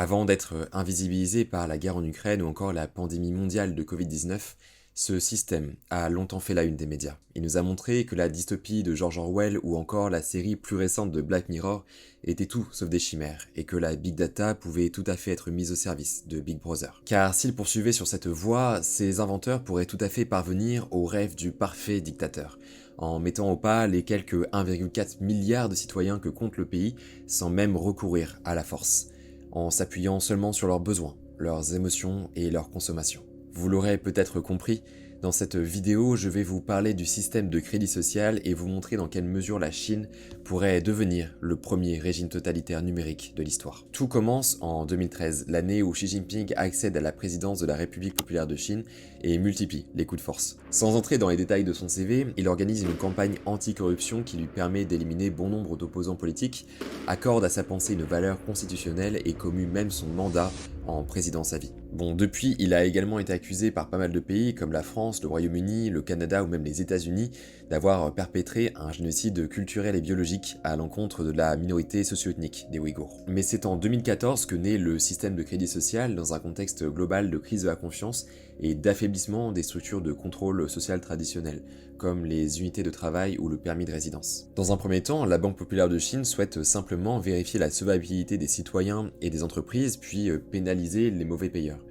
Avant d'être invisibilisé par la guerre en Ukraine ou encore la pandémie mondiale de Covid-19, ce système a longtemps fait la une des médias. Il nous a montré que la dystopie de George Orwell ou encore la série plus récente de Black Mirror étaient tout sauf des chimères, et que la big data pouvait tout à fait être mise au service de Big Brother. Car s'ils poursuivaient sur cette voie, ces inventeurs pourraient tout à fait parvenir au rêve du parfait dictateur, en mettant au pas les quelques 1,4 milliard de citoyens que compte le pays sans même recourir à la force, en s'appuyant seulement sur leurs besoins, leurs émotions et leur consommation. Vous l'aurez peut-être compris, dans cette vidéo, je vais vous parler du système de crédit social et vous montrer dans quelle mesure la Chine pourrait devenir le premier régime totalitaire numérique de l'histoire. Tout commence en 2013, l'année où Xi Jinping accède à la présidence de la République populaire de Chine et multiplie les coups de force. Sans entrer dans les détails de son CV, il organise une campagne anti-corruption qui lui permet d'éliminer bon nombre d'opposants politiques, accorde à sa pensée une valeur constitutionnelle et commue même son mandat en présidence à vie. Bon, depuis, il a également été accusé par pas mal de pays comme la France, le Royaume-Uni, le Canada ou même les États-Unis d'avoir perpétré un génocide culturel et biologique à l'encontre de la minorité socio-ethnique des Ouïghours. Mais c'est en 2014 que naît le système de crédit social dans un contexte global de crise de la confiance et d'affaiblissement des structures de contrôle social traditionnelles, comme les unités de travail ou le permis de résidence. Dans un premier temps, la Banque populaire de Chine souhaite simplement vérifier la solvabilité des citoyens et des entreprises, puis pénaliser les mauvais payeurs.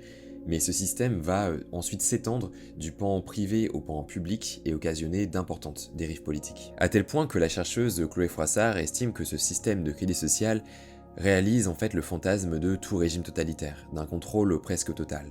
Mais ce système va ensuite s'étendre du pan privé au pan public et occasionner d'importantes dérives politiques. À tel point que la chercheuse Chloé Froissart estime que ce système de crédit social réalise en fait le fantasme de tout régime totalitaire, d'un contrôle presque total.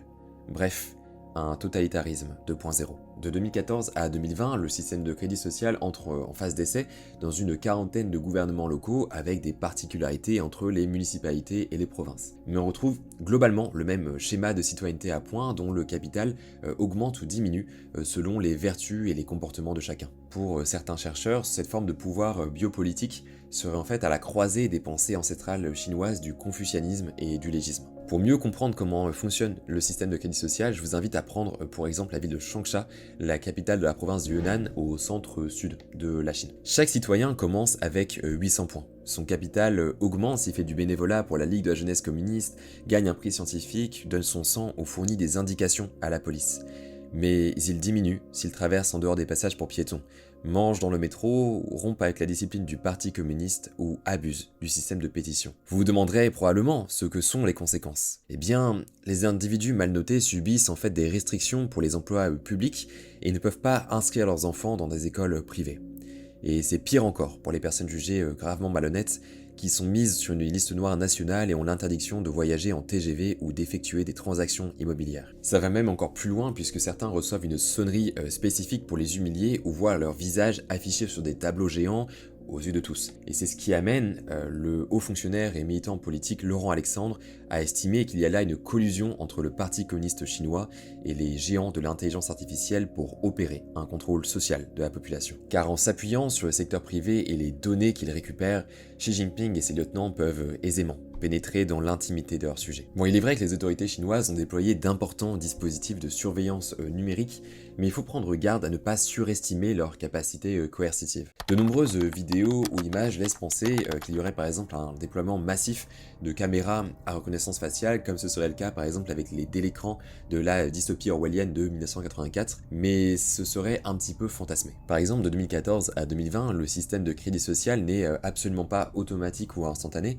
Bref, un totalitarisme 2.0. De 2014 à 2020, le système de crédit social entre en phase d'essai dans une quarantaine de gouvernements locaux avec des particularités entre les municipalités et les provinces. Mais on retrouve globalement le même schéma de citoyenneté à points dont le capital augmente ou diminue selon les vertus et les comportements de chacun. Pour certains chercheurs, cette forme de pouvoir biopolitique serait en fait à la croisée des pensées ancestrales chinoises du confucianisme et du légisme. Pour mieux comprendre comment fonctionne le système de crédit social, je vous invite à prendre pour exemple la ville de Changsha, la capitale de la province du Yunnan au centre-sud de la Chine. Chaque citoyen commence avec 800 points. Son capital augmente s'il fait du bénévolat pour la Ligue de la jeunesse communiste, gagne un prix scientifique, donne son sang ou fournit des indications à la police. Mais il diminue s'il traverse en dehors des passages pour piétons, mange dans le métro, rompt avec la discipline du Parti communiste ou abuse du système de pétition. Vous vous demanderez probablement ce que sont les conséquences. Eh bien, les individus mal notés subissent en fait des restrictions pour les emplois publics et ne peuvent pas inscrire leurs enfants dans des écoles privées. Et c'est pire encore pour les personnes jugées gravement malhonnêtes qui sont mises sur une liste noire nationale et ont l'interdiction de voyager en TGV ou d'effectuer des transactions immobilières. Ça va même encore plus loin puisque certains reçoivent une sonnerie spécifique pour les humilier ou voient leur visage affiché sur des tableaux géants aux yeux de tous. Et c'est ce qui amène le haut fonctionnaire et militant politique Laurent Alexandre à estimer qu'il y a là une collusion entre le Parti communiste chinois et les géants de l'intelligence artificielle pour opérer un contrôle social de la population. Car en s'appuyant sur le secteur privé et les données qu'ils récupèrent, Xi Jinping et ses lieutenants peuvent aisément pénétrer dans l'intimité de leur sujet. Bon, il est vrai que les autorités chinoises ont déployé d'importants dispositifs de surveillance numérique, mais il faut prendre garde à ne pas surestimer leur capacité coercitive. De nombreuses vidéos ou images laissent penser qu'il y aurait par exemple un déploiement massif de caméras à reconnaissance faciale, comme ce serait le cas par exemple avec les délécrans de la dystopie orwellienne de 1984, mais ce serait un petit peu fantasmé. Par exemple, de 2014 à 2020, le système de crédit social n'est absolument pas automatique ou instantané.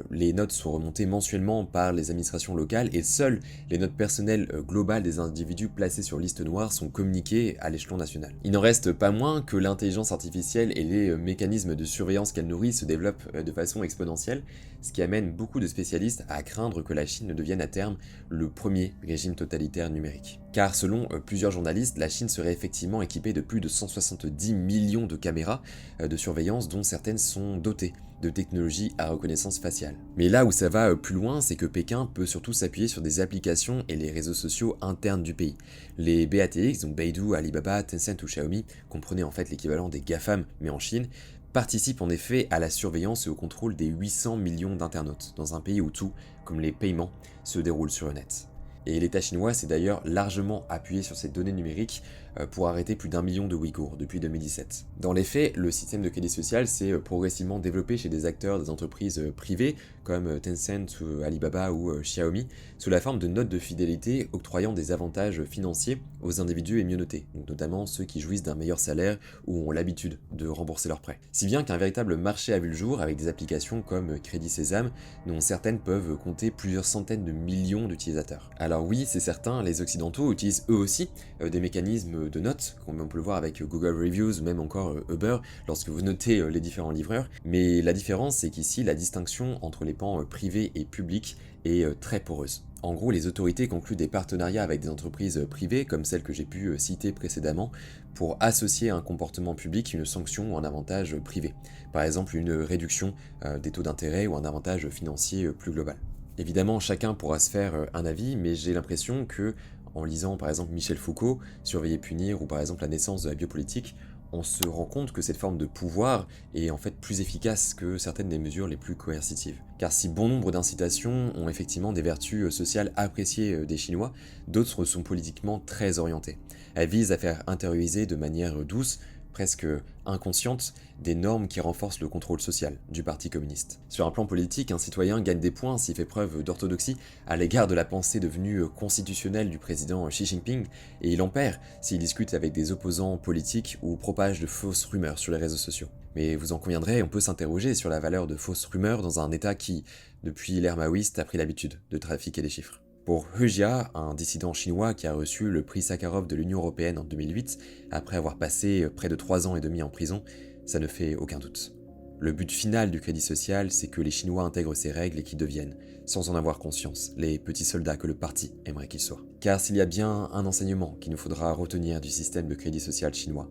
Les notes sont remontées mensuellement par les administrations locales et seules les notes personnelles globales des individus placés sur liste noire sont communiquées à l'échelon national. Il n'en reste pas moins que l'intelligence artificielle et les mécanismes de surveillance qu'elle nourrit se développent de façon exponentielle, ce qui amène beaucoup de spécialistes à craindre que la Chine ne devienne à terme le premier régime totalitaire numérique. Car selon plusieurs journalistes, la Chine serait effectivement équipée de plus de 170 millions de caméras de surveillance dont certaines sont dotées de technologies à reconnaissance faciale. Mais là où ça va plus loin, c'est que Pékin peut surtout s'appuyer sur des applications et les réseaux sociaux internes du pays. Les BATX, donc Baidu, Alibaba, Tencent ou Xiaomi, comprenez en fait l'équivalent des GAFAM mais en Chine, participent en effet à la surveillance et au contrôle des 800 millions d'internautes, dans un pays où tout, comme les paiements, se déroule sur le net. Et l'État chinois s'est d'ailleurs largement appuyé sur ces données numériques pour arrêter plus d'1 million de Ouïghours depuis 2017. Dans les faits, le système de crédit social s'est progressivement développé chez des acteurs des entreprises privées comme Tencent, Alibaba ou Xiaomi, sous la forme de notes de fidélité octroyant des avantages financiers aux individus les mieux notés, donc notamment ceux qui jouissent d'un meilleur salaire ou ont l'habitude de rembourser leurs prêts. Si bien qu'un véritable marché a vu le jour avec des applications comme Crédit Sésame, dont certaines peuvent compter plusieurs centaines de millions d'utilisateurs. Alors oui, c'est certain, les Occidentaux utilisent eux aussi des mécanismes de notes, comme on peut le voir avec Google Reviews ou même encore Uber, lorsque vous notez les différents livreurs, mais la différence c'est qu'ici la distinction entre les pans privés et publics est très poreuse. En gros, les autorités concluent des partenariats avec des entreprises privées, comme celles que j'ai pu citer précédemment, pour associer à un comportement public une sanction ou un avantage privé. Par exemple, une réduction des taux d'intérêt ou un avantage financier plus global. Évidemment, chacun pourra se faire un avis, mais j'ai l'impression que, en lisant par exemple Michel Foucault, Surveiller punir, ou par exemple La naissance de la biopolitique, on se rend compte que cette forme de pouvoir est en fait plus efficace que certaines des mesures les plus coercitives. Car si bon nombre d'incitations ont effectivement des vertus sociales appréciées des Chinois, d'autres sont politiquement très orientées. Elles visent à faire intérioriser de manière douce, presque inconsciente, des normes qui renforcent le contrôle social du Parti communiste. Sur un plan politique, un citoyen gagne des points s'il fait preuve d'orthodoxie à l'égard de la pensée devenue constitutionnelle du président Xi Jinping, et il en perd s'il discute avec des opposants politiques ou propage de fausses rumeurs sur les réseaux sociaux. Mais vous en conviendrez, on peut s'interroger sur la valeur de fausses rumeurs dans un État qui, depuis l'ère maoïste, a pris l'habitude de trafiquer les chiffres. Pour He Jia, un dissident chinois qui a reçu le prix Sakharov de l'Union européenne en 2008, après avoir passé près de 3 ans et demi en prison, ça ne fait aucun doute. Le but final du crédit social, c'est que les Chinois intègrent ces règles et qu'ils deviennent, sans en avoir conscience, les petits soldats que le parti aimerait qu'ils soient. Car s'il y a bien un enseignement qu'il nous faudra retenir du système de crédit social chinois,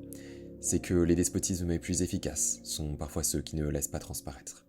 c'est que les despotismes les plus efficaces sont parfois ceux qui ne laissent pas transparaître.